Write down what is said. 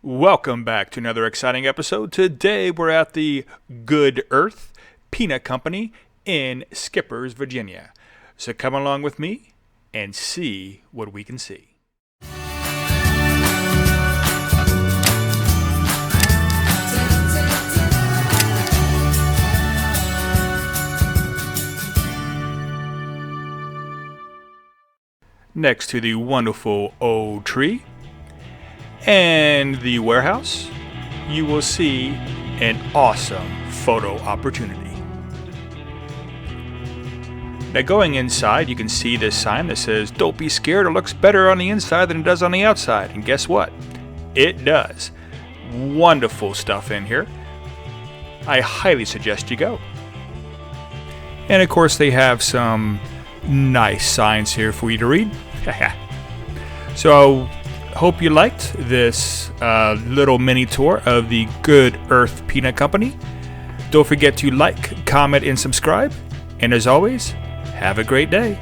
Welcome back to another exciting episode. Today we're at the Good Earth Peanut Company in Skippers, Virginia. So come along with me and see what we can see. Next to the wonderful old tree and the warehouse, you will see an awesome photo opportunity. Now going inside, you can see this sign that says, "Don't be scared, it looks better on the inside than it does on the outside." And guess what? It does. Wonderful stuff in here. I highly suggest you go. And of course they have some nice signs here for you to read. So hope you liked this little mini tour of the Good Earth Peanut Company. Don't forget to like, comment, and subscribe. And as always, have a great day.